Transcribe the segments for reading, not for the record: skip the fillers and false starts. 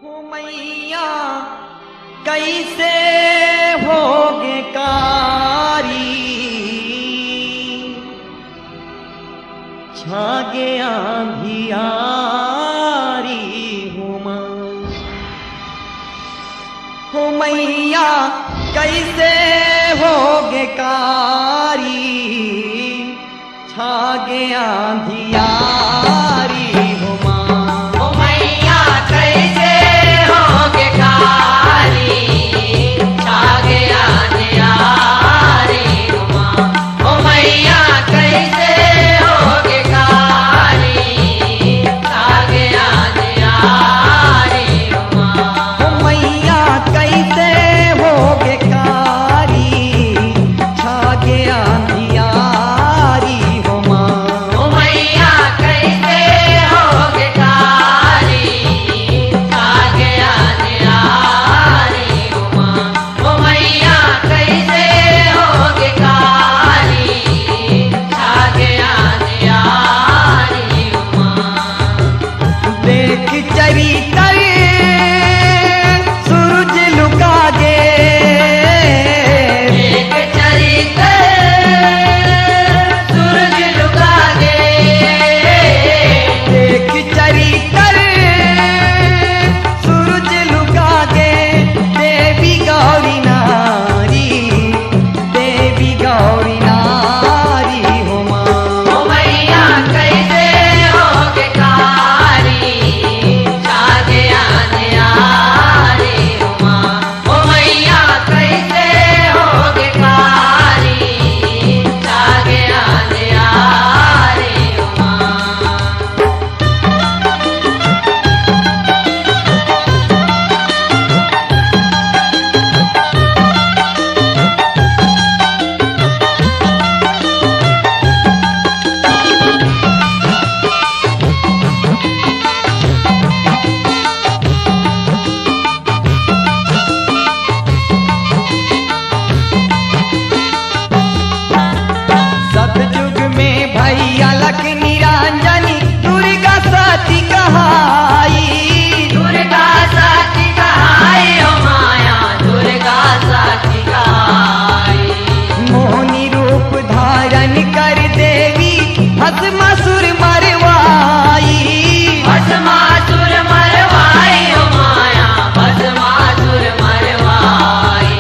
हो मैया कैसे होगे कारी, छा गया अंधियारी हूँ माँ। हो मैया कैसे होगे कारी, छा गया अंधियारी हूँ माँ। ओ मैया कैसे होगे कारी, छा गया अंधियारी हूँ माँ। ओ मैया कैसे होगे कारी, छा गया अंधियारी हूँ माँ। हो मैया कैसे होगे कारी, छा गया अंधियारी हो माँ। ओ मैया कैसे होगे कारी, छा गया अंधियारी हूँ माँ। ओ मैया कैसे होगे कारी, छा गया अंधियारी हूँ माँ। देख चरितर सूरज लुका गे, एक चरित्र सूरज लुका गे, देख चरितर सूरज लुका गे। देवी गौरी नारी, देवी गौरी नारी हो माँ। ओ मैया कैसे होगे कारी, छा गया अंधियारी हूँ माँ। ओ मैया कैसे होगे कारी, छा गया अंधियारी हूँ माँ। सतयुग में भैया लख निरंजनी, दुर्गा सती कहाई। दुर्गा सती कहाई ओ माया, दुर्गा सती कहाई। मोहिनी रूप धारण कर देवी भस्मासुर मरवाई। भस्मासुर मरवाई ओ माया, भस्मासुर मरवाई।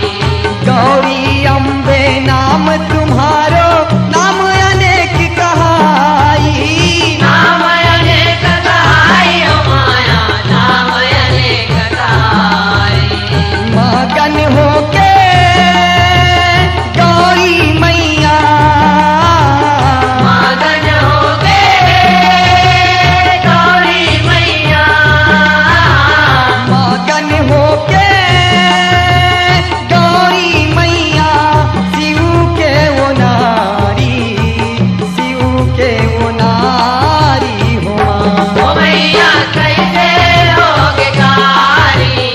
गौरी अम्बे नाम तुम्हारो, नाम अनेक कहाई। नाम अनेक कहाई ओ माया, नाम अनेक कहाई। मगन होके गौरी मैया, मगन हो गए गौरी मैया, मगन होके गौरी मैया। शिव के वो नारी, शिव के वो नारी हो माँ। ओ मैया कैसे होगे कारी,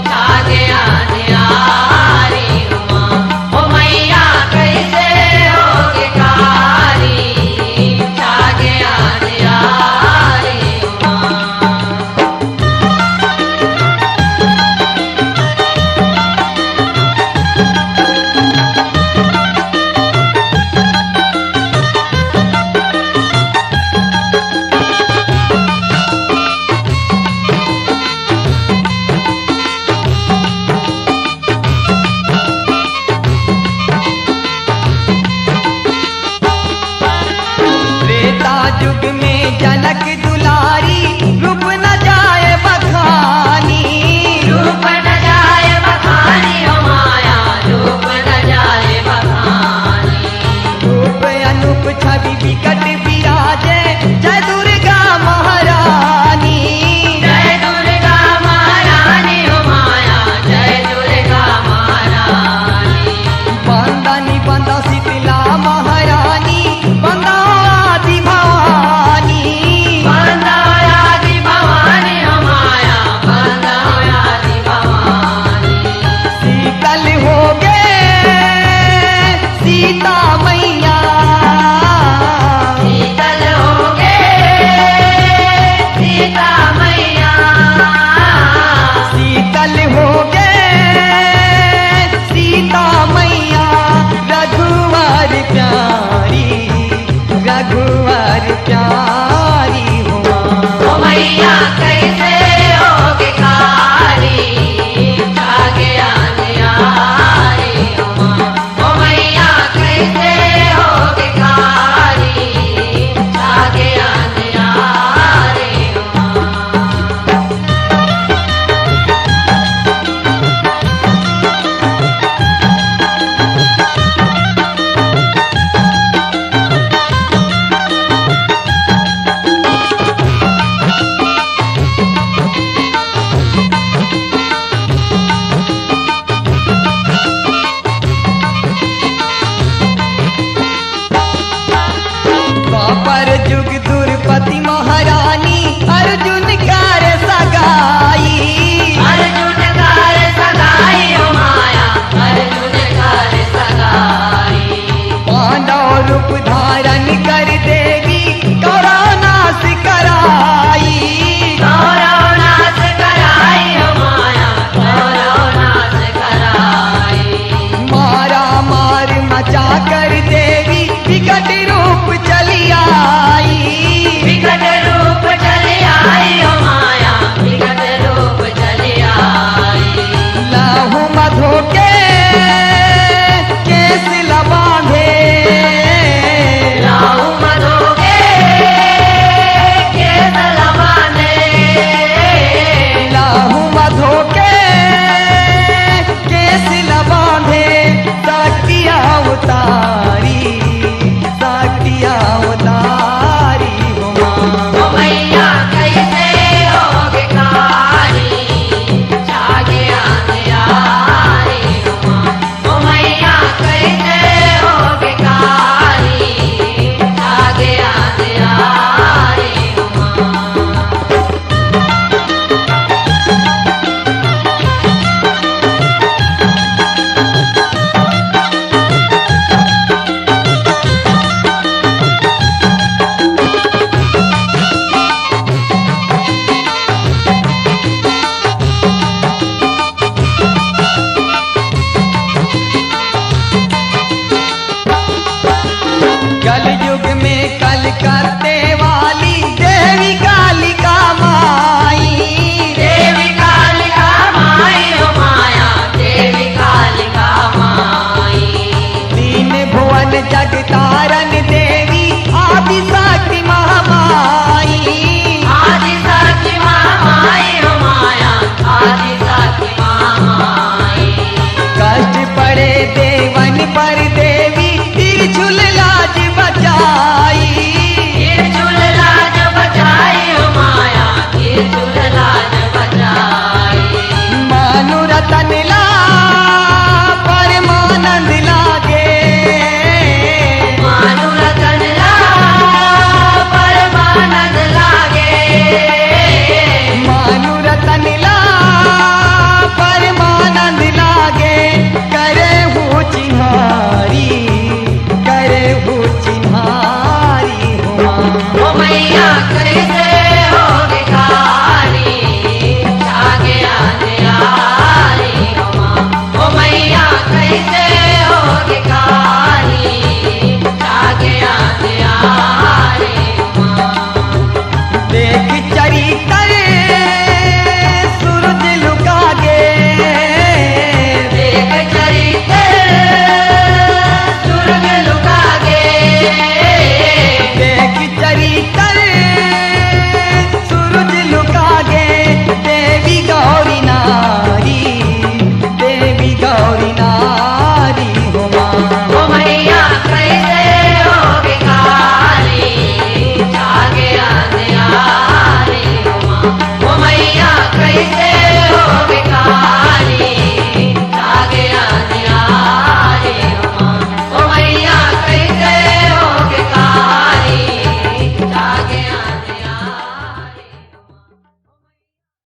छा गया अंधियारी हूँ माँ। ओ मैया कैसे होगे कारी, छा गया अंधियारी हूँ माँ। त्रेता युग में जनक दुलारी, रूप न जाए बखानी। रूप न जाए बखानी ओ माया, रूप न जाए बखानी। रूप अनूप छवि विकट विराजे, जय दुर्गा महारानी। जय दुर्गा महारानी ओ माया, जय दुर्गा महारानी। बंदनी बंदा शीतला महारानी, बंदा आदि भवानी। भुवर प्यारी हो माँ। ओ मैया कैसे होगे खाली जागे अंधियारी हो माँ। ओ मैया कैसे होगे खाली जागे अंधियारी हो माँ। द्वापर जुग दुर्पति महारानी अर्जुन कार सगाई। अर्जुन कार सगाई हो माया अर्जुन कार सगाई। पांडव रूप धारण